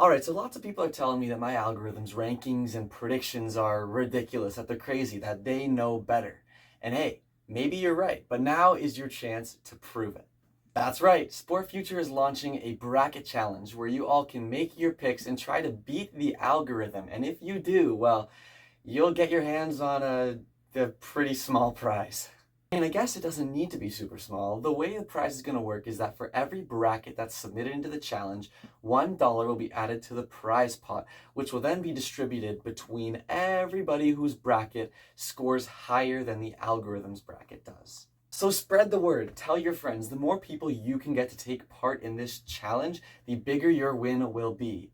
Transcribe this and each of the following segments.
Alright, so lots of people are telling me that my algorithms, rankings, and predictions are ridiculous, that they're crazy, that they know better. And hey, maybe you're right, but now is your chance to prove it. That's right, Sport Future is launching a bracket challenge where you all can make your picks and try to beat the algorithm. And if you do, well, you'll get your hands on a pretty small prize. And I guess it doesn't need to be super small. The way the prize is going to work is that for every bracket that's submitted into the challenge, $1 will be added to the prize pot, which will then be distributed between everybody whose bracket scores higher than the algorithm's bracket does. So spread the word, tell your friends. The more people you can get to take part in this challenge, the bigger your win will be.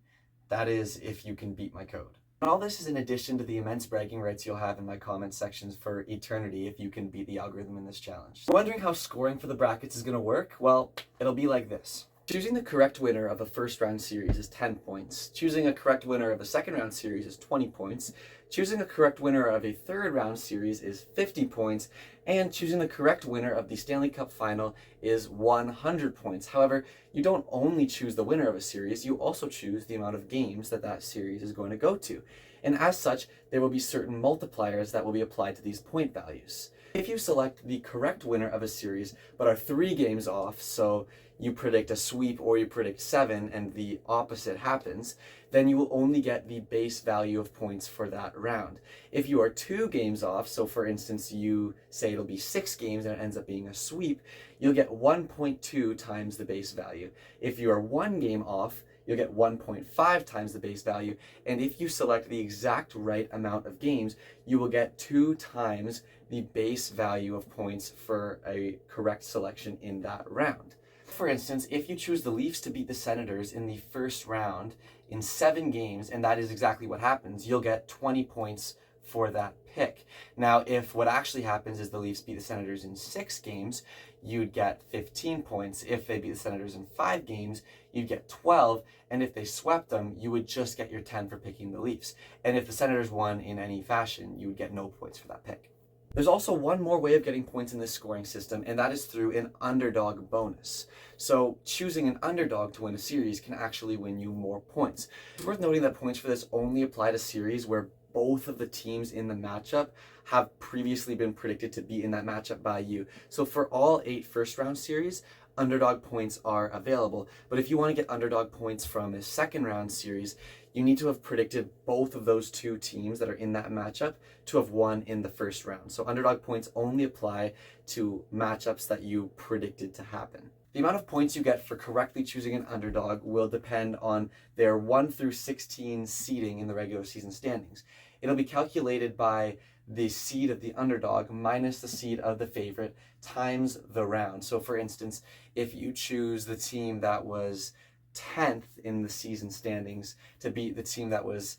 That is, if you can beat my code. And all this is in addition to the immense bragging rights you'll have in my comment sections for eternity if you can beat the algorithm in this challenge. Wondering how scoring for the brackets is going to work? Well, it'll be like this. Choosing the correct winner of a first round series is 10 points. Choosing a correct winner of a second round series is 20 points. Choosing a correct winner of a third round series is 50 points. And choosing the correct winner of the Stanley Cup final is 100 points. However, you don't only choose the winner of a series, you also choose the amount of games that that series is going to go to. And as such, there will be certain multipliers that will be applied to these point values. If you select the correct winner of a series, but are 3 games off, so you predict a sweep or you predict 7 and the opposite happens, then you will only get the base value of points for that round. If you are 2 games off, so for instance you say it'll be 6 games and it ends up being a sweep, you'll get 1.2 times the base value. If you are 1 game off, you'll get 1.5 times the base value, and if you select the exact right amount of games, you will get 2 times the base value of points for a correct selection in that round. For instance, if you choose the Leafs to beat the Senators in the first round in 7 games, and that is exactly what happens, you'll get 20 points for that pick. Now, if what actually happens is the Leafs beat the Senators in 6 games, you'd get 15 points. If they beat the Senators in 5 games, you'd get 12. And if they swept them, you would just get your 10 for picking the Leafs. And if the Senators won in any fashion, you would get no points for that pick. There's also one more way of getting points in this scoring system, and that is through an underdog bonus. So choosing an underdog to win a series can actually win you more points. It's worth noting that points for this only apply to series where both of the teams in the matchup have previously been predicted to be in that matchup by you. So for all 8 first round series, underdog points are available. But if you want to get underdog points from a second round series, you need to have predicted both of those 2 teams that are in that matchup to have won in the first round. So underdog points only apply to matchups that you predicted to happen. The amount of points you get for correctly choosing an underdog will depend on their 1 through 16 seeding in the regular season standings. It'll be calculated by the seed of the underdog minus the seed of the favorite times the round. So for instance, if you choose the team that was 10th in the season standings to beat the team that was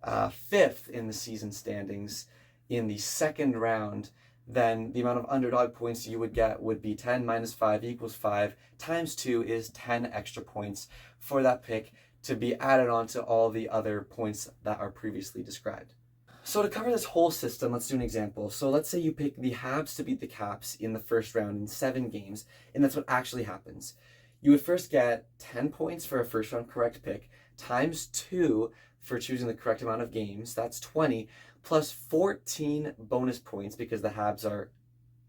5th in the season standings in the second round, then the amount of underdog points you would get would be 10 minus 5 equals 5 times 2 is 10 extra points for that pick to be added on to all the other points that are previously described. So to cover this whole system, let's do an example. So let's say you pick the Habs to beat the Caps in the first round in 7 games, and that's what actually happens. You would first get 10 points for a first round correct pick, times 2 for choosing the correct amount of games, that's 20, plus 14 bonus points because the Habs are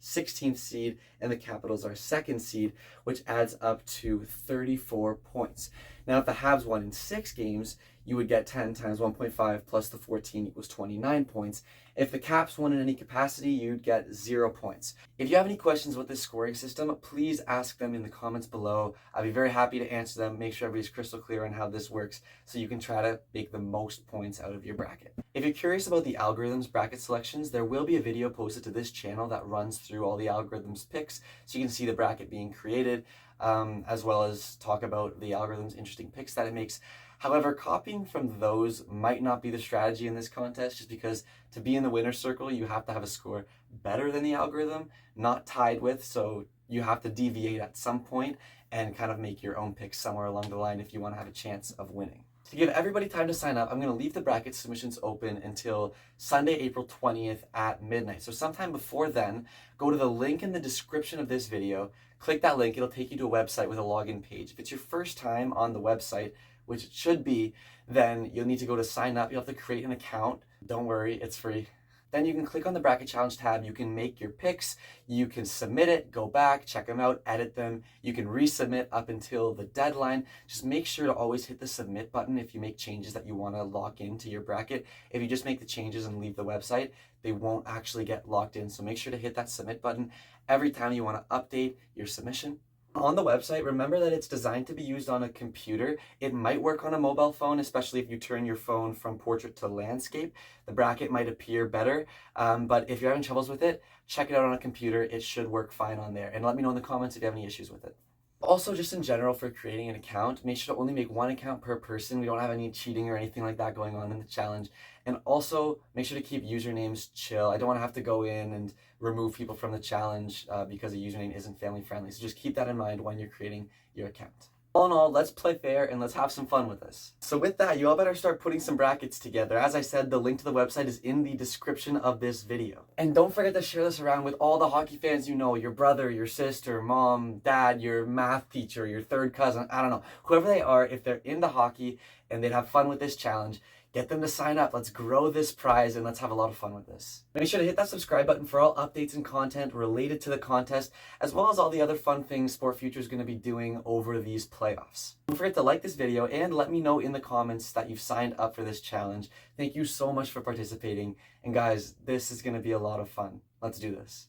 16th seed and the Capitals are 2nd seed, which adds up to 34 points. Now, if the Habs won in 6 games, you would get 10 times 1.5 plus the 14 equals 29 points. If the Caps won in any capacity, you'd get 0 points. If you have any questions about this scoring system, please ask them in the comments below. I'd be very happy to answer them, make sure everybody's crystal clear on how this works so you can try to make the most points out of your bracket. If you're curious about the algorithm's bracket selections, there will be a video posted to this channel that runs through all the algorithm's picks so you can see the bracket being created, as well as talk about the algorithm's interesting picks that it makes. However, copying from those might not be the strategy in this contest, just because to be in the winner's circle, you have to have a score better than the algorithm, not tied with, so you have to deviate at some point and kind of make your own picks somewhere along the line if you want to have a chance of winning. To give everybody time to sign up, I'm going to leave the bracket submissions open until Sunday, April 20th at midnight. So sometime before then, go to the link in the description of this video, click that link, it'll take you to a website with a login page. If it's your first time on the website, which it should be, then you'll need to go to sign up. You'll have to create an account. Don't worry, it's free. Then you can click on the Bracket Challenge tab. You can make your picks, you can submit it, go back, check them out, edit them. You can resubmit up until the deadline. Just make sure to always hit the submit button if you make changes that you want to lock into your bracket. If you just make the changes and leave the website, they won't actually get locked in. So make sure to hit that submit button every time you want to update your submission. On the website, remember that it's designed to be used on a computer. It might work on a mobile phone, especially if you turn your phone from portrait to landscape. The bracket might appear better, but if you're having troubles with it, check it out on a computer. It should work fine on there. And let me know in the comments if you have any issues with it. Also, just in general, for creating an account, make sure to only make one account per person. We don't have any cheating or anything like that going on in the challenge. And also, make sure to keep usernames chill. I don't want to have to go in and remove people from the challenge because a username isn't family friendly. So just keep that in mind when you're creating your account. All in all, let's play fair and let's have some fun with this. So with that, you all better start putting some brackets together. As I said, the link to the website is in the description of this video. And don't forget to share this around with all the hockey fans you know, your brother, your sister, mom, dad, your math teacher, your third cousin, I don't know, whoever they are, if they're into hockey and they'd have fun with this challenge, get them to sign up. Let's grow this prize and let's have a lot of fun with this. Make sure to hit that subscribe button for all updates and content related to the contest, as well as all the other fun things Sport Future is going to be doing over these playoffs. Don't forget to like this video and let me know in the comments that you've signed up for this challenge. Thank you so much for participating. And guys, this is going to be a lot of fun. Let's do this.